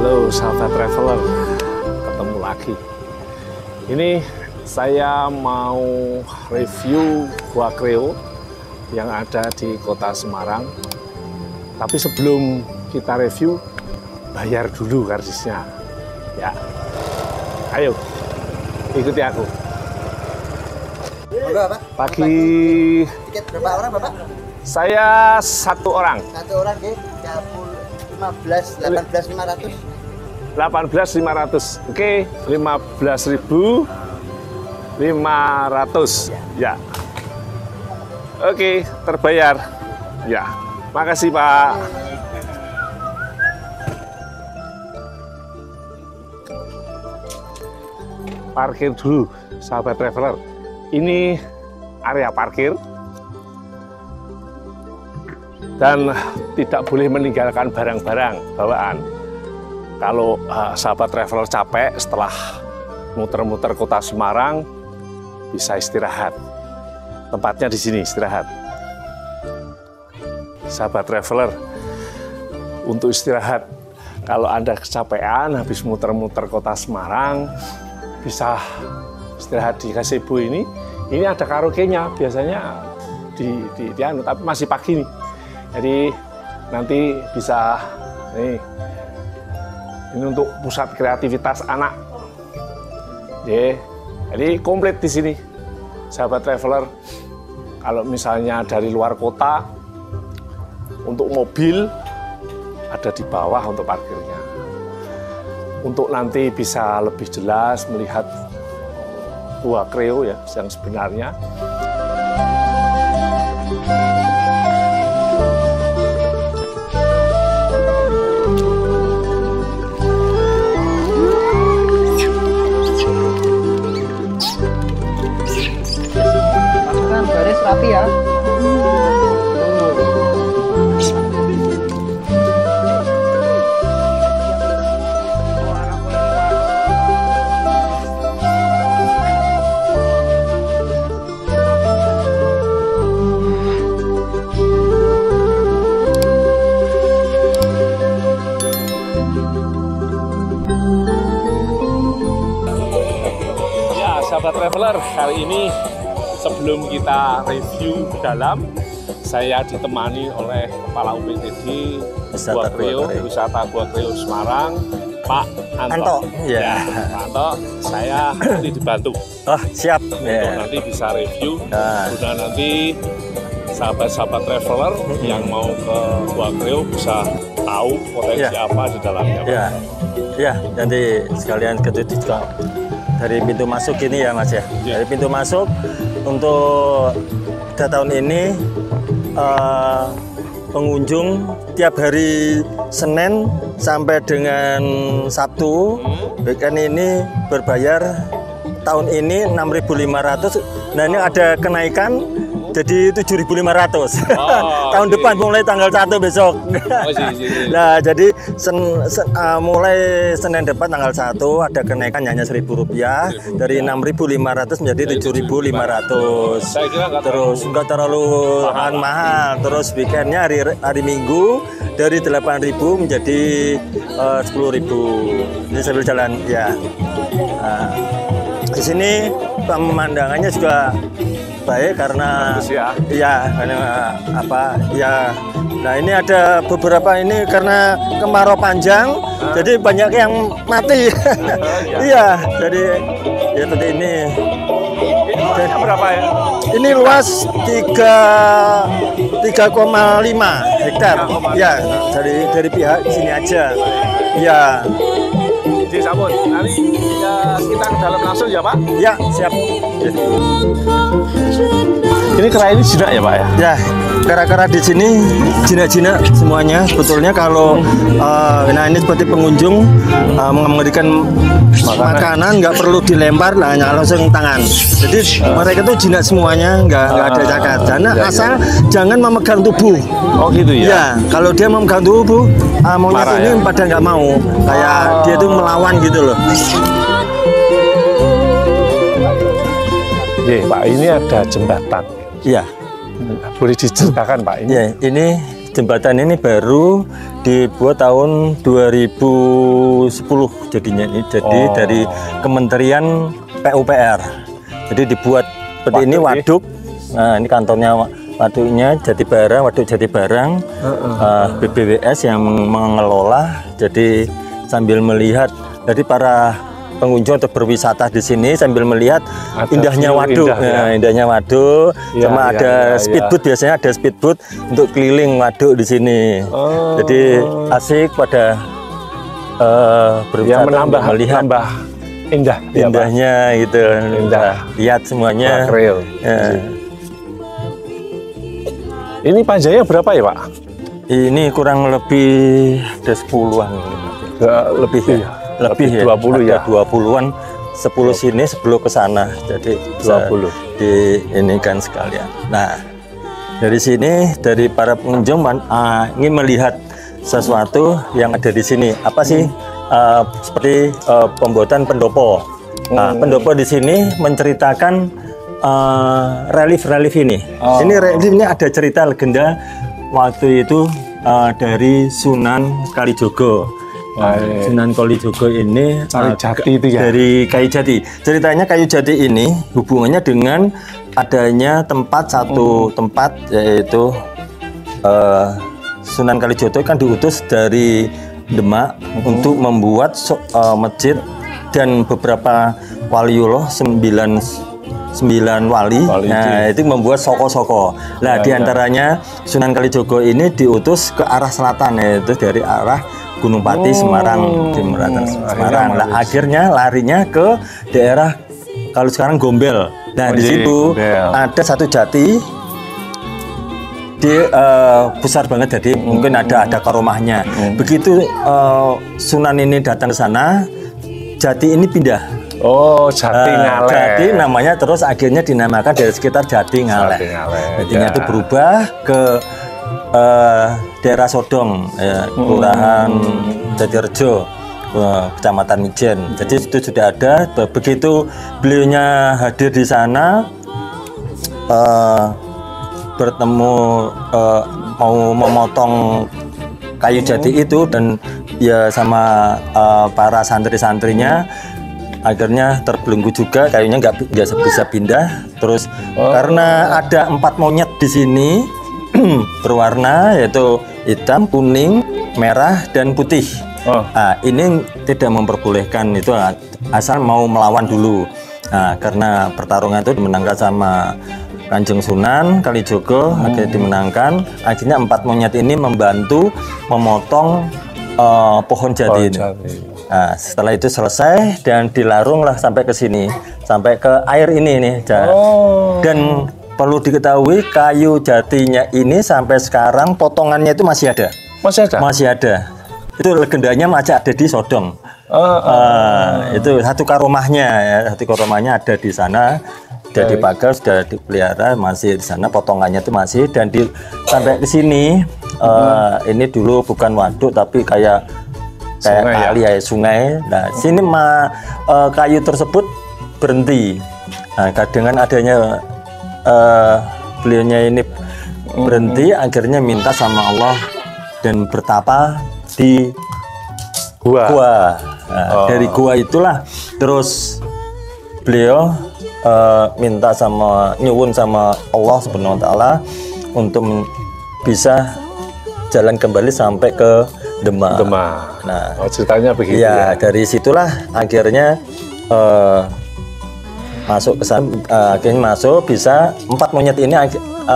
Halo sahabat traveler, ketemu lagi. Ini saya mau review Gua Kreo yang ada di kota Semarang. Tapi sebelum kita review, bayar dulu karcisnya. Ya, ayo ikuti aku. Pagi. Tiket berapa orang Bapak? Saya satu orang. Satu orang ke 18.500. 18.500. Oke, 15.500. Ya. Oke, terbayar. Ya. Makasih, Pak. Parkir dulu, sahabat traveler. Ini area parkir. Dan tidak boleh meninggalkan barang-barang bawaan. Kalau sahabat traveler capek setelah muter-muter kota Semarang, bisa istirahat. Tempatnya di sini istirahat. Sahabat traveler, untuk istirahat, kalau Anda kecapean habis muter-muter kota Semarang, bisa istirahat di gazebo ini. Ini ada karaoke-nya, biasanya di tapi masih pagi nih. Jadi nanti bisa nih, ini untuk pusat kreativitas anak. Jadi komplit di sini, sahabat traveler. Kalau misalnya dari luar kota, untuk mobil ada di bawah untuk parkirnya. Untuk nanti bisa lebih jelas melihat Gua Kreo ya, yang sebenarnya. Baris rapi ya. Ya, sahabat traveler, kali ini sebelum kita review dalam, saya ditemani oleh Kepala UPTD Gua Kreo, Wisata Gua Kreo Semarang, Pak Anto. Ya, Pak Anto, saya nanti dibantu. Oh, siap. Untuk nanti bisa review. Sudah nanti sahabat-sahabat traveler yang mau ke Gua Kreo bisa tahu potensi apa di dalamnya. Ya, nanti sekalian juga dari pintu masuk ini ya Mas ya. Dari pintu masuk untuk tahun ini pengunjung tiap hari Senin sampai dengan Sabtu weekend ini berbayar. Tahun ini 6.500. Nah ini ada kenaikan jadi 7.500. Tahun depan mulai tanggal 1 besok. Nah jadi mulai Senin depan tanggal 1 ada kenaikan hanya Rp1.000 dari 6.500 menjadi 7.500. Terus enggak terlalu mahal. Terus weekendnya hari Minggu dari 8.000 menjadi 10.000. Ini sambil jalan ya. Di sini pemandangannya juga baik karena nah ini ada beberapa ini karena kemarau panjang jadi banyak yang mati. Iya, jadi ya seperti ini. Berapa ya? Ini luas 3,5 hektar. Ya, dari pihak sini aja. Ya. Disambut. Nanti kita ke dalam langsung ya Pak? Ya, siap. Ini kera ini jinak ya Pak ya? Ya, kera-kera di sini jinak-jinak semuanya. Sebetulnya kalau nah ini seperti pengunjung memberikan makanan nggak perlu dilempar, hanya langsung tangan. Jadi mereka tuh jinak semuanya, nggak ada cacat. Karena asal jangan memegang tubuh. Oh gitu ya? Ya, kalau dia memegang tubuh, monyet ini pada nggak mau. Kayak dia tuh melawan gitu loh. Pak, ini ada jembatan. Iya. Boleh diceritakan Pak ini? Ya, ini jembatan ini baru dibuat tahun 2010 jadinya ini. Jadi dari Kementerian PUPR. Jadi dibuat seperti ini waduk. Nah, ini kantornya waduknya Jatibarang, Waduk Jatibarang. BBWS yang mengelola. Jadi sambil melihat, jadi para pengunjung untuk berwisata di sini sambil melihat indahnya waduk, indahnya waduk, sama ada speedboat, biasanya ada speedboat untuk keliling waduk di sini. Jadi asik pada berwisata, melihat indahnya gitu, lihat semuanya. Ini panjangnya berapa ya Pak? Ini kurang lebih ada 10-an, lebih ya. Lebih ya, 20 ya, 20-an, 10 sini 10 ke sana, jadi 20 di ini kan sekalian. Nah, dari sini dari para pengunjung ingin melihat sesuatu yang ada di sini. Apa sih? Seperti pembuatan pendopo. Nah, pendopo di sini menceritakan relief ini. Ini relief ini ada cerita legenda waktu itu dari Sunan Kalijogo. Sunan Kalijogo ini itu ya? Dari kayu jati. Ceritanya kayu jati ini hubungannya dengan adanya satu tempat, yaitu Sunan Kalijogo kan diutus dari Demak untuk membuat masjid dan beberapa waliullah 9 wali. Nah, itu membuat soko-soko. Nah, diantaranya Sunan Kalijogo ini diutus ke arah selatan, yaitu dari arah Gunung Pati, Semarang, di Semarang. Nah, akhirnya larinya ke daerah kalau sekarang Gombel. Nah, di situ ada satu jati, dia besar banget, jadi mungkin ada karomahnya. Begitu Sunan ini datang ke sana, jati ini pindah. Jati Ngaleh. Jati namanya, terus akhirnya dinamakan dari sekitar Jati Ngaleh. Jadinya itu berubah ke daerah Sodong, Kelurahan Jatirejo, Kecamatan Mijen. Jadi itu sudah ada. Begitu beliaunya hadir di sana, bertemu mau memotong kayu jati itu, dan ya sama para santri-santrinya, akhirnya terbelenggu juga, kayunya nggak bisa pindah. Terus karena ada 4 monyet di sini berwarna, yaitu hitam, kuning, merah, dan putih. Nah, ini tidak memperbolehkan itu, asal mau melawan dulu. Nah, karena pertarungan itu dimenangkan sama Kanjeng Sunan Kalijogo, akhirnya dimenangkan. Akhirnya 4 monyet ini membantu memotong pohon jati ini. Nah, setelah itu selesai dan dilarunglah sampai ke sini, sampai ke air ini nih. Dan perlu diketahui, kayu jatinya ini sampai sekarang potongannya itu masih ada. Masih ada. Itu legendanya masih ada di Sodong. Itu satu karomahnya ya, satu karomahnya ada di sana. Sudah dipagar, sudah dipelihara, masih di sana, potongannya itu masih. Dan sampai ke sini, ini dulu bukan waduk tapi kayak kali ya, sungai. Nah, sini kayu tersebut berhenti. Nah, dengan adanya beliaunya ini berhenti, akhirnya minta sama Allah dan bertapa di gua. Nah, dari gua itulah terus beliau minta nyuwun sama Allah Subhanahu wa taala untuk bisa jalan kembali sampai ke Demak. Nah, ceritanya begitu ya. Dari situlah akhirnya masuk ke sana, akhirnya masuk, bisa 4 monyet ini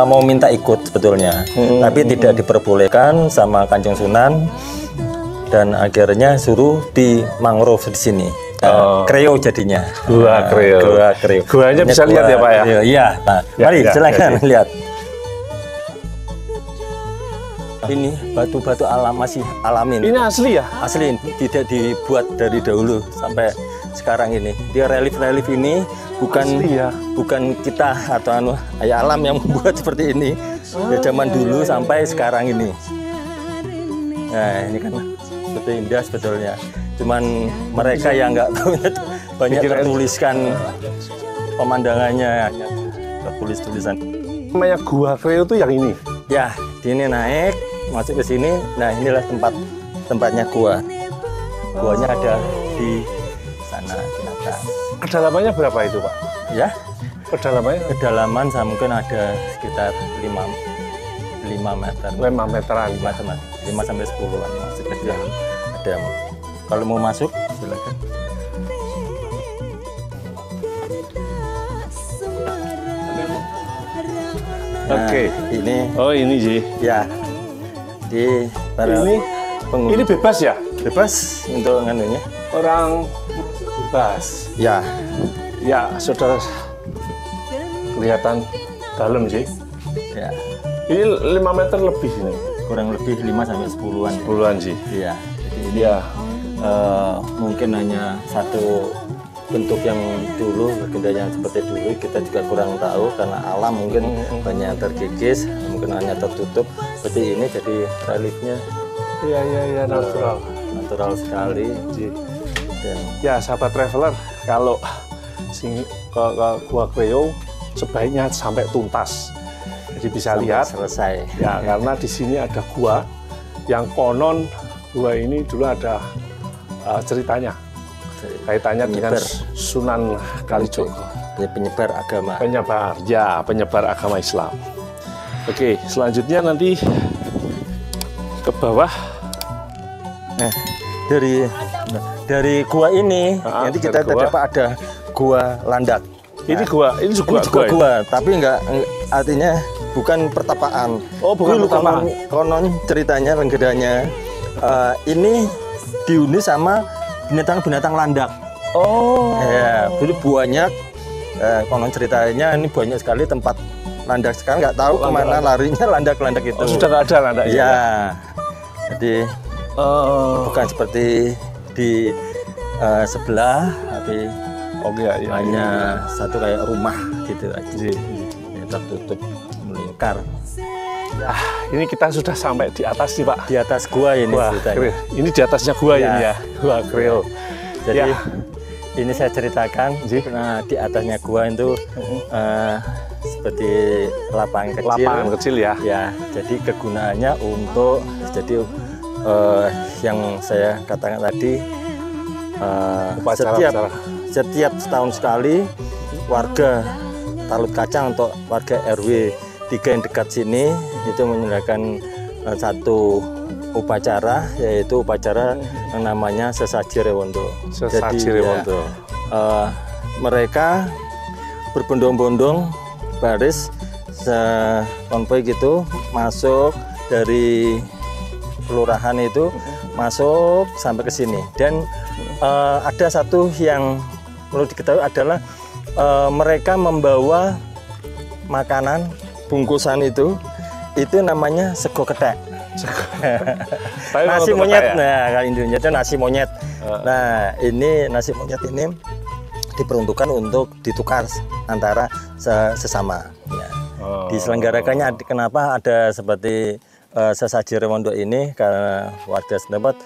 mau minta ikut sebetulnya, tapi tidak diperbolehkan sama Kanjeng Sunan, dan akhirnya suruh di mangrove di sini. Kreo jadinya. Gua Kreo. Guanya bisa lihat ya Pak ya? Iya. Nah, mari silakan lihat. Ini batu-batu alam, masih alamin. Ini asli ya? Asli, tidak dibuat dari dahulu sampai sekarang ini. Dia relief ini bukan kita atau alam yang membuat seperti ini. Dari zaman dulu sampai sekarang ini. Nah, ini kan betul indah sebetulnya. Cuman mereka yang nggak banyak tertuliskan pemandangannya, tertulis tulisan. Namanya Gua Kreo itu yang ini? Ya, ini naik masuk ke sini. Nah, inilah tempatnya gua. Guanya ada di sana di atas. Kedalamannya berapa itu, Pak? Ya, Kedalamannya kedalaman mungkin ada sekitar 5 meter. 5 meteran. 5 sampai 10-an masuk ke dalam. Ada. Kalau mau masuk silakan. Oke. Ini Oh, ini Ji. ya di para Ini pengunjung. ini bebas ya? Bebas untuk nganunya. Orang bebas. Ya, Ya, saudara, kelihatan dalam sih. ya. Ini 5 meter lebih ini. Kurang lebih 5 sampai 10-an. Puluhan sih. Iya. Jadi ini Ya. mungkin hanya satu bentuk yang dulu, legendanya seperti dulu kita juga kurang tahu karena alam mungkin banyak yang terkikis, mungkin hanya tertutup. Seperti ini jadi reliefnya Iya, natural. natural sekali. Dan Ya, sahabat traveler, kalau ke Gua Kreo sebaiknya sampai tuntas. Jadi bisa sampai lihat selesai. ya, karena di sini ada gua yang konon gua ini dulu ada ceritanya kaitannya dengan Penyebar. Sunan Kalijogo, Penyebar agama. penyebar agama Islam. Oke, selanjutnya nanti ke bawah. Nah, dari gua ini nanti kita dari gua. dapat ada gua landak. Ini gua, ini juga Ini juga ya? gua, tapi enggak artinya bukan pertapaan. Oh, bukan Dulu pertapaan. konon ceritanya legendanya ini dihuni sama binatang-binatang landak. Oh, Ya, dulu banyak konon ceritanya ini banyak sekali tempat landak. Sekarang nggak tahu kemana larinya landak-landak itu. oh, sudah nggak ada landak ya? Ya, jadi Oh, bukan seperti di sebelah, tapi iya. hanya satu kayak rumah gitu aja. Ya, tertutup melingkar. Ah, ini kita sudah sampai di atas nih, Pak. Di atas gua ini Gua ceritanya. Kreo. Ini di atasnya gua Ya. ini ya, Gua Kreo. Jadi Ya. ini saya ceritakan. Ji. Nah, di atasnya gua itu seperti lapangan kecil. Lapangan kecil ya. Ya, jadi kegunaannya untuk yang saya katakan tadi Upacara-upacara. setiap setahun sekali warga Talut Kacang untuk warga RW 3 yang dekat sini itu menyelenggarakan satu upacara, yaitu upacara yang namanya Sesaji Rewondo. Sesaji Rewondo. Mereka berbondong-bondong baris konvoy gitu masuk dari kelurahan itu masuk sampai ke sini. Dan ada satu yang perlu diketahui adalah mereka membawa makanan bungkusan itu namanya sego ketek. Tapi Nasi untuk monyet. ketek ya? Nah, kalau Indonesia itu nasi monyet. Nah, ini nasi monyet ini diperuntukkan untuk ditukar antara sesama. Ya. Diselenggarakannya kenapa ada seperti Sesaji Rewondo ini, karena warga setempat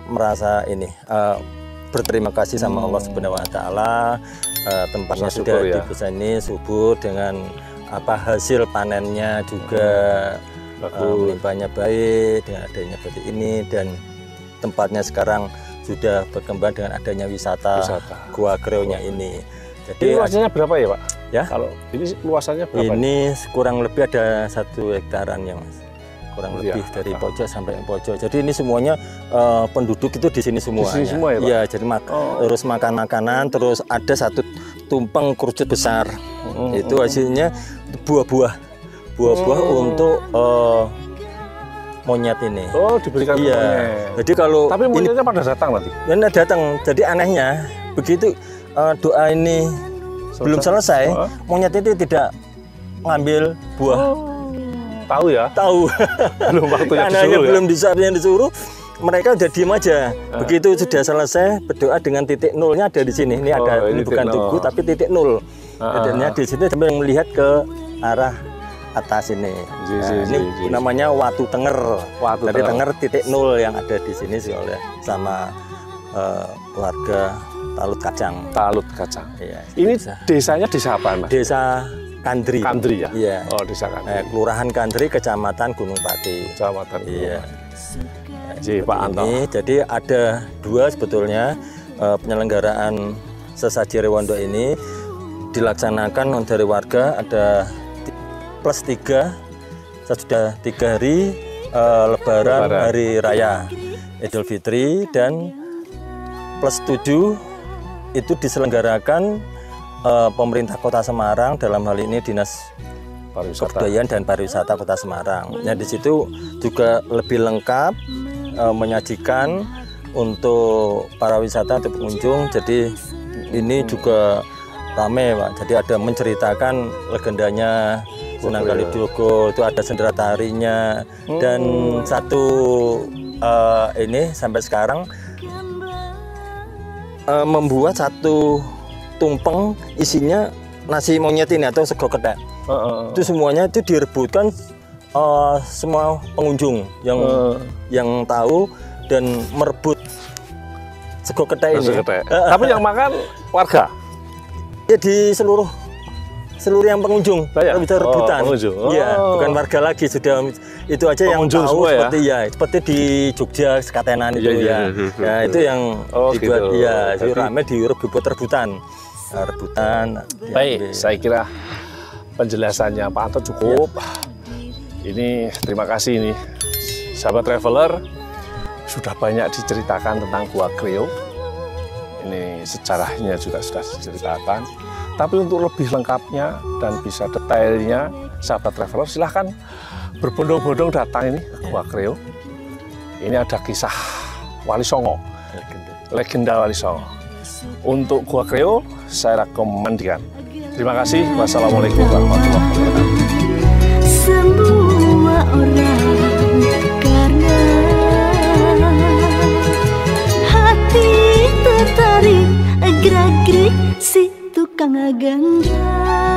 merasa ini berterima kasih sama Allah Subhanahu wa taala, tempatnya sudah syukur ya. bisa ini subur dengan hasil panennya juga melimpahnya baik dengan adanya seperti ini, dan tempatnya sekarang sudah berkembang dengan adanya wisata. Gua Kreo-nya ini. Jadi Ini luasannya berapa ya, Pak? Ya, Kalau ini luasannya berapa? ini kurang lebih ada 1 hektaran ya, Mas. Kurang Iya. lebih dari pojok sampai pojok. Jadi ini semuanya penduduk itu di sini semua. Di sini semua ya, Pak? Iya, jadi terus makan makanan, terus ada satu tumpeng kerucut besar. Itu hasilnya buah-buah untuk monyet ini. Oh, diberikan ke Iya. monyet. Jadi kalau Tapi monyetnya pada datang nanti. ini datang. Jadi anehnya begitu doa ini belum selesai, monyet itu tidak ngambil buah. Tahu ya? Tahu. Belum waktunya Karena disuruh ya? belum disuruh, mereka udah diem aja. Begitu sudah selesai berdoa dengan titik nolnya ada di sini. Ini ada, ini ini bukan titik tugu nol. tapi titik nol. Titiknya di sini sambil melihat ke arah atas ini. Ini namanya Watu Tenger. Dari Tenger titik nol yang ada di sini sih oleh sama warga Talut Kacang. Talut Kacang. Iya, Ini desanya desa apa, Mas? Desa Kandri. Kandri ya? Iya. Oh, Desa Kandri. Kelurahan Kandri, Kecamatan Gunung Pati. Kecamatan. Iya. Jadi Pak Anto. Jadi ada dua sebetulnya penyelenggaraan sesaji Rewondo ini dilaksanakan dari warga, ada plus 3 sudah 3 hari Lebaran, Hari Raya Idul Fitri, dan plus 7 itu diselenggarakan pemerintah Kota Semarang, dalam hal ini Dinas Kebudayaan dan Pariwisata Kota Semarang. Nah, di situ juga lebih lengkap menyajikan untuk para wisata atau pengunjung. Jadi ini juga rame, Pak. Jadi ada menceritakan legendanya Sunan Kalijogo, itu ada sendera tarinya, dan satu ini sampai sekarang membuat satu tumpeng isinya nasi monyet ini atau sego kethek. Itu semuanya itu direbutkan semua pengunjung yang tahu dan merebut sego kethek ini. Tapi yang makan warga? Ya, di seluruh yang pengunjung bisa rebutan. Iya, bukan warga lagi, sudah itu aja yang tahu seperti ya, seperti di Jogja Sekatenan itu ya. Ya, itu yang dibuat gitu. Ya, jadi rame direbut rebutan. Baik, saya kira penjelasannya Pak Anto cukup. Ini terima kasih nih sahabat traveler, sudah banyak diceritakan tentang Gua Kreo. Ini sejarahnya juga sudah diceritakan. Tapi untuk lebih lengkapnya dan bisa detailnya, sahabat traveler silahkan berbondong-bondong datang ini ke Gua Kreo. Ini ada kisah Wali Songo, legenda Wali Songo. Untuk Gua Kreo saya rekomendasikan. Terima kasih. Wassalamualaikum warahmatullahi wabarakatuh. Semua orang karena hati tertarik gerak-gerik si tukang ganda.